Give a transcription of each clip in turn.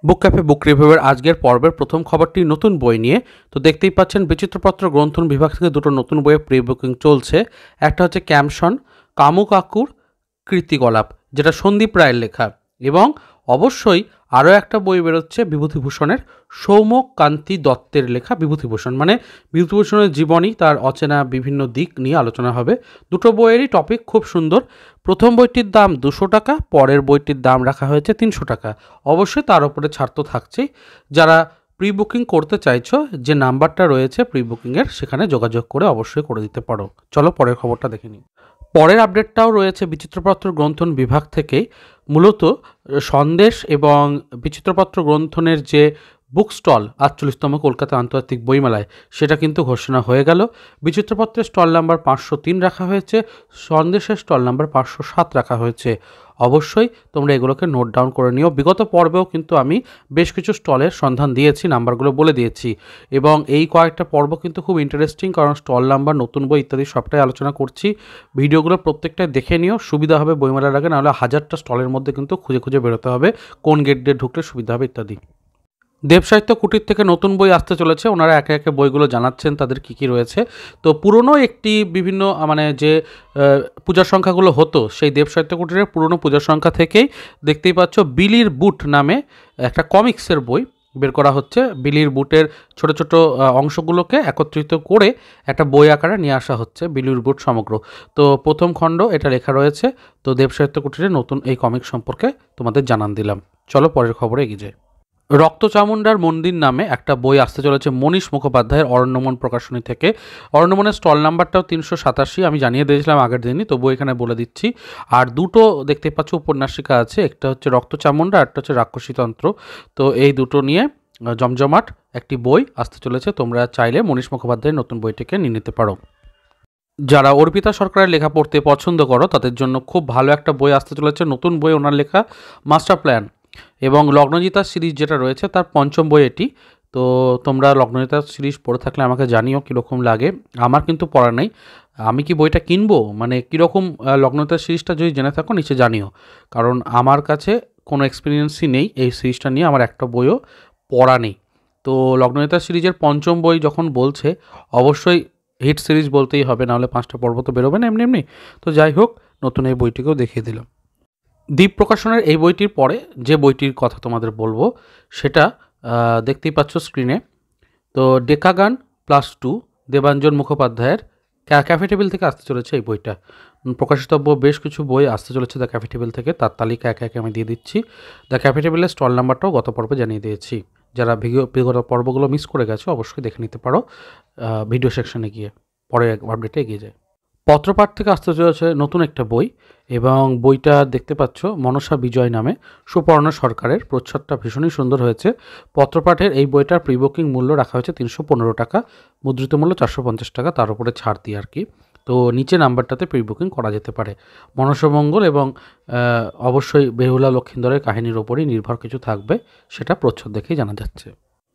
বুক cafe বুক রিভিউয়ের আজকের পর্বের প্রথম খবরটি নতুন বই নিয়ে। তো দেখতেই পাচ্ছেন বিচিত্রপত্র গ্রন্থন বিভাগ থেকে দুটো নতুন বইয়ের প্রি বুকিং চলছে। একটা হচ্ছে ক্যামশন কামু কাকুর কীর্তিকলাপ, যেটা সন্দীপ রায়ের লেখা, এবং অবশ্যই আরও একটা বই বেরোচ্ছে বিভূতিভূষণের, সৌম্যকান্তি দত্তের লেখা বিভূতিভূষণ, মানে বিভূতিভূষণের জীবনী, তার অচেনা বিভিন্ন দিক নিয়ে আলোচনা হবে। দুটো বইয়েরই টপিক খুব সুন্দর। প্রথম বইটির দাম 200 টাকা, পরের বইটির দাম রাখা হয়েছে 300 টাকা। অবশ্যই তার উপরে ছাড় তো থাকছেই। যারা প্রি বুকিং করতে চাইছো, যে নাম্বারটা রয়েছে প্রি বুকিংয়ের, সেখানে যোগাযোগ করে অবশ্যই করে দিতে পারো। চলো পরের খবরটা দেখে নিই। পরের আপডেটটাও রয়েছে বিচিত্রপত্র গ্রন্থন বিভাগ থেকেই। মূলত সন্দেশ এবং বিচিত্রপত্র গ্রন্থনের যে বুক স্টল 48তম কলকাতা আন্তর্জাতিক বইমেলায়, সেটা কিন্তু ঘোষণা হয়ে গেল। বিচিত্রপত্রের স্টল নাম্বার 503 রাখা হয়েছে, সন্দেশের স্টল নাম্বার 507 রাখা হয়েছে। অবশ্যই তোমরা এগুলোকে নোট ডাউন করে নিও। বিগত পর্বেও কিন্তু আমি বেশ কিছু স্টলের সন্ধান দিয়েছি, নাম্বারগুলো বলে দিয়েছি, এবং এই কয়েকটা পর্ব কিন্তু খুব ইন্টারেস্টিং, কারণ স্টল নাম্বার, নতুন বই ইত্যাদি সবটাই আলোচনা করছি। ভিডিওগুলো প্রত্যেকটাই দেখে নিও, সুবিধা হবে বইমেলার আগে, নাহলে 1000টা স্টলের মধ্যে কিন্তু খুঁজে খুঁজে বেরোতে হবে কোন গেট দিয়ে ঢুকলে সুবিধা হবে ইত্যাদি। দেবসাহিত্য কুটির থেকে নতুন বই আসতে চলেছে, ওনারা একে একে বইগুলো জানাচ্ছেন তাদের কী কী রয়েছে। তো পুরনো একটি বিভিন্ন মানে যে পূজার সংখ্যাগুলো হতো, সেই দেবসাহিত্য কুটিরের পুরনো পূজার সংখ্যা থেকেই দেখতেই পাচ্ছ বিলির বুট নামে একটা কমিক্সের বই বের করা হচ্ছে। বিলির বুটের ছোট ছোট অংশগুলোকে একত্রিত করে একটা বই আকারে নিয়ে আসা হচ্ছে, বিলির বুট সমগ্র। তো প্রথম খণ্ড এটা লেখা রয়েছে। তো দেবসাহিত্য কুটিরের নতুন এই কমিক্স সম্পর্কে তোমাদের জানান দিলাম। চলো পরের খবরে এগিয়ে যাই। রক্তচামুণ্ডার মন্দির নামে একটা বই আসতে চলেছে মনীষ মুখোপাধ্যায়ের অরণ্যমন প্রকাশনী থেকে। অরণ্যমনের স্টল নাম্বারটাও 387, আমি জানিয়ে দিয়েছিলাম আগের দিনই, তবু এখানে বলে দিচ্ছি। আর দুটো দেখতে পাচ্ছ উপন্যাসিকা আছে, একটা হচ্ছে রক্তচামুণ্ডা, আর একটা হচ্ছে রাক্ষসীতন্ত্র। তো এই দুটো নিয়ে জমজমাট একটি বই আসতে চলেছে। তোমরা চাইলে মনীষ মুখোপাধ্যায়ের নতুন বইটিকে নিয়ে নিতে পারো। যারা অর্পিতা সরকারের লেখা পড়তে পছন্দ করো, তাদের জন্য খুব ভালো একটা বই আসতে চলেছে, নতুন বই ওনার লেখা, মাস্টার প্ল্যান, এবং লগ্নজিতা সিরিজ যেটা রয়েছে তার পঞ্চম বই এটি। তো তোমরা লগ্নজিতা সিরিজ পড়ে থাকলে আমাকে জানিও কীরকম লাগে। আমার কিন্তু পড়া নেই, আমি কি বইটা কিনবো, মানে কীরকম লগ্নজিতা সিরিজটা যদি জেনে থাকো নিচে জানিও, কারণ আমার কাছে কোনো এক্সপিরিয়েন্সই নেই এই সিরিজটা নিয়ে, আমার একটা বইও পড়া নেই। তো লগ্নজিতা সিরিজের পঞ্চম বই যখন বলছে, অবশ্যই হিট সিরিজ বলতেই হবে, নাহলে 5টা পর্ব তো বেরোবে না এমনি এমনি। তো যাই হোক, নতুন এই বইটিকেও দেখিয়ে দিলাম। দ্বীপ প্রকাশনের এই বইটির পরে যে বইটির কথা তোমাদের বলবো, সেটা দেখতেই পাচ্ছ স্ক্রিনে। তো ডেকাগান +2 দেবাঞ্জন মুখোপাধ্যায়ের ক্যাফে টেবিল থেকে আসতে চলেছে এই বইটা। প্রকাশিতব্য বেশ কিছু বই আসতে চলেছে দ্য ক্যাফে টেবিল থেকে, তার তালিকা একে একে আমি দিয়ে দিচ্ছি। দ্য ক্যাফে টেবিলের স্টল নাম্বারটাও গত পর্বে জানিয়ে দিয়েছি। যারা বিগত পর্বগুলো মিস করে গেছে অবশ্যই দেখে নিতে পারো ভিডিও সেকশনে গিয়ে। পরে আপডেটে এগিয়ে যায়। পত্রপাঠ থেকে আসতে চলেছে নতুন একটা বই, এবং বইটা দেখতে পাচ্ছ মনসা বিজয় নামে, সুপর্ণা সরকারের। প্রচ্ছদটা ভীষণই সুন্দর হয়েছে। পত্রপাঠের এই বইটার প্রি বুকিং মূল্য রাখা হয়েছে 315 টাকা, মুদ্রিত মূল্য 450 টাকা, তার উপরে ছাড় দিয়ে আর কি। তো নিচে নাম্বারটাতে প্রি বুকিং করা যেতে পারে। মনসামঙ্গল এবং অবশ্যই বেহুলা লক্ষিন্দরের কাহিনীর ওপরই নির্ভর কিছু থাকবে, সেটা প্রচ্ছদ দেখেই জানা যাচ্ছে।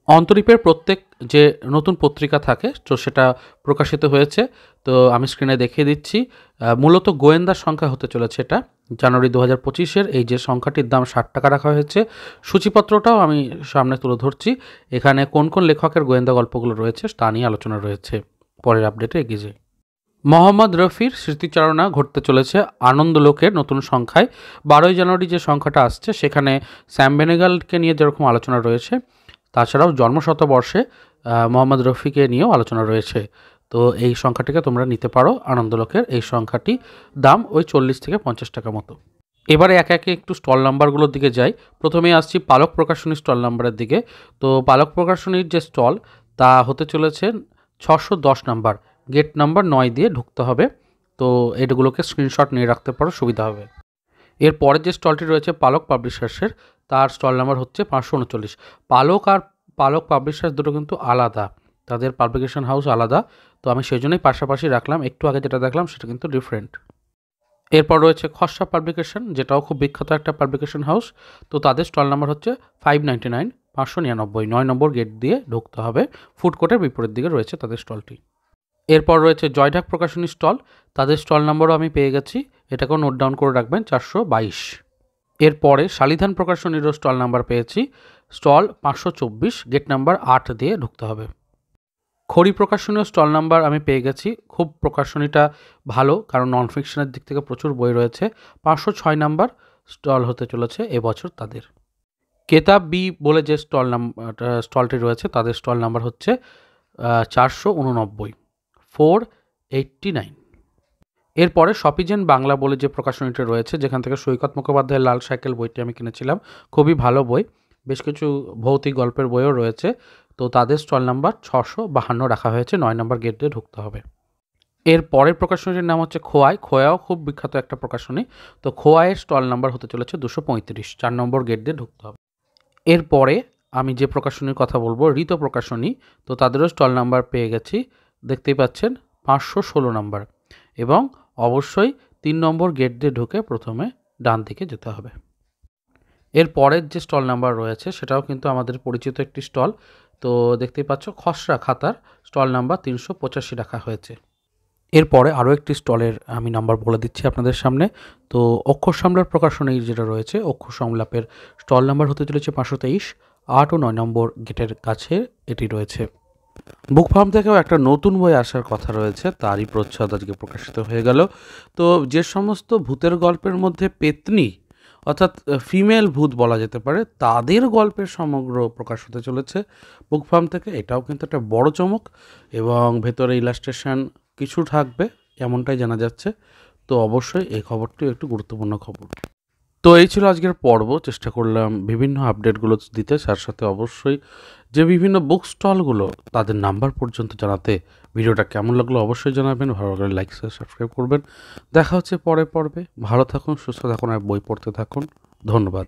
অন্তরীপের প্রত্যেক যে নতুন পত্রিকা থাকে, তো সেটা প্রকাশিত হয়েছে। তো আমি স্ক্রিনে দেখিয়ে দিচ্ছি। মূলত গোয়েন্দার সংখ্যা হতে চলেছে এটা, জানুয়ারি 2025-এর। এই যে সংখ্যাটির দাম 60 টাকা রাখা হয়েছে। সূচিপত্রটাও আমি সামনে তুলে ধরছি, এখানে কোন কোন লেখকের গোয়েন্দা গল্পগুলো রয়েছে তা নিয়ে আলোচনা রয়েছে। পরের আপডেটে এগিয়ে যাই। মোহাম্মদ রফির স্মৃতিচারণা ঘটতে চলেছে আনন্দলোকের নতুন সংখ্যায়। 12ই জানুয়ারি যে সংখ্যাটা আসছে, সেখানে স্যাম বেনেগালকে নিয়ে যেরকম আলোচনা রয়েছে, তাছাড়াও জন্মশতবর্ষে মোহাম্মদ রফিকে নিয়েও আলোচনা রয়েছে। তো এই সংখ্যাটিকে তোমরা নিতে পারো আনন্দলোকের। এই সংখ্যাটি দাম ওই 40 থেকে 50 টাকা মতো। এবারে একে একে একটু স্টল নাম্বারগুলোর দিকে যাই। প্রথমেই আসছি পালক প্রকাশনী স্টল নাম্বারের দিকে। তো পালক প্রকাশনীর যে স্টল, তা হতে চলেছে 610 নাম্বার, গেট নাম্বার 9 দিয়ে ঢুকতে হবে। তো এগুলোকে স্ক্রিনশট নিয়ে রাখতে পারো, সুবিধা হবে। এরপরে যে স্টলটি রয়েছে পালক পাবলিশার্সের, তার স্টল নাম্বার হচ্ছে 539। পালক আর পালক পাবলিশার্স দুটো কিন্তু আলাদা, তাদের পাবলিকেশন হাউস আলাদা। তো আমি সেই জন্যই পাশাপাশি রাখলাম, একটু আগে যেটা দেখলাম সেটা কিন্তু ডিফারেন্ট। এরপর রয়েছে খসড়া পাবলিকেশন, যেটাও খুব বিখ্যাত একটা পাবলিকেশন হাউস। তো তাদের স্টল নাম্বার হচ্ছে 599, 599, 9 নম্বর গেট দিয়ে ঢুকতে হবে। ফুড কোর্টের বিপরীত দিকে রয়েছে তাদের স্টলটি। এরপর রয়েছে জয়ঢাক প্রকাশনী স্টল, তাদের স্টল নাম্বারও আমি পেয়ে গেছি, এটাকেও নোট ডাউন করে রাখবেন, 422। এরপরে শালিধান প্রকাশনীরও স্টল নাম্বার পেয়েছি, স্টল 524, গেট নাম্বার 8 দিয়ে ঢুকতে হবে। খড়ি প্রকাশনীয় স্টল নাম্বার আমি পেয়ে গেছি। খুব প্রকাশনীটা ভালো, কারণ নন ফিকশনের দিক থেকে প্রচুর বই রয়েছে। 506 নাম্বার স্টল হতে চলেছে এবছর তাদের। কেতাব বি বলে যে স্টলটি রয়েছে, তাদের স্টল নাম্বার হচ্ছে 489, 489। এরপরে শপিজেন বাংলা বলে যে প্রকাশনীটা রয়েছে, যেখান থেকে সৈকত মুখোপাধ্যায়ের লাল সাইকেল বইটি আমি কিনেছিলাম, খুবই ভালো বই। বেশ কিছু ভৌতিক গল্পের বইও রয়েছে। তো তাদের স্টল নাম্বার 652 রাখা হয়েছে, 9 নম্বর গেট দিয়ে ঢুকতে হবে। এর পরের প্রকাশনীটির নাম হচ্ছে খোয়াই। খোয়াও খুব বিখ্যাত একটা প্রকাশনী। তো খোয়াইয়ের স্টল নাম্বার হতে চলেছে 235, 4 নম্বর গেট দিয়ে ঢুকতে হবে। এরপরে আমি যে প্রকাশনীর কথা বলবো, ঋত প্রকাশনী। তো তাদেরও স্টল নাম্বার পেয়ে গেছি, দেখতেই পাচ্ছেন 516 নাম্বার, এবং অবশ্যই 3 নম্বর গেট দিয়ে ঢুকে প্রথমে ডান দিকে যেতে হবে। এর পরের যে স্টল নাম্বার রয়েছে সেটাও কিন্তু আমাদের পরিচিত একটি স্টল। তো দেখতেই পাচ্ছ খসড়া খাতার স্টল নাম্বার 385 রাখা হয়েছে। এরপরে আরও একটি স্টলের আমি নাম্বার বলে দিচ্ছি আপনাদের সামনে। তো অক্ষর সংলাপ প্রকাশনী যেটা রয়েছে, অক্ষর সংলাপের স্টল নাম্বার হতে চলেছে 523, 8 ও 9 নম্বর গেটের কাছে এটি রয়েছে। বুক ফার্ম থেকেও একটা নতুন বই আসার কথা রয়েছে, তারই প্রচ্ছদ আজকে প্রকাশিত হয়ে গেল। তো যে সমস্ত ভূতের গল্পের মধ্যে পেতনি, অর্থাৎ ফিমেল ভূত বলা যেতে পারে, তাদের গল্পের সমগ্র প্রকাশ হতে চলেছে বুক ফার্ম থেকে। এটাও কিন্তু একটা বড় চমক, এবং ভেতরে ইলাস্ট্রেশন কিছু থাকবে এমনটাই জানা যাচ্ছে। তো অবশ্যই এই খবরটিও একটু গুরুত্বপূর্ণ খবর। তো এই ছিল আজকের পর্ব। চেষ্টা করলাম বিভিন্ন আপডেটগুলো দিতে, তার সাথে অবশ্যই যে বিভিন্ন বুক স্টলগুলো তাদের নাম্বার পর্যন্ত জানাতে। ভিডিওটা কেমন লাগলো অবশ্যই জানাবেন, ভালো লাগলে লাইক শেয়ার সাবস্ক্রাইব করবেন। দেখা হচ্ছে পরের পর্বে। ভালো থাকুন, সুস্থ থাকুন, আর বই পড়তে থাকুন। ধন্যবাদ।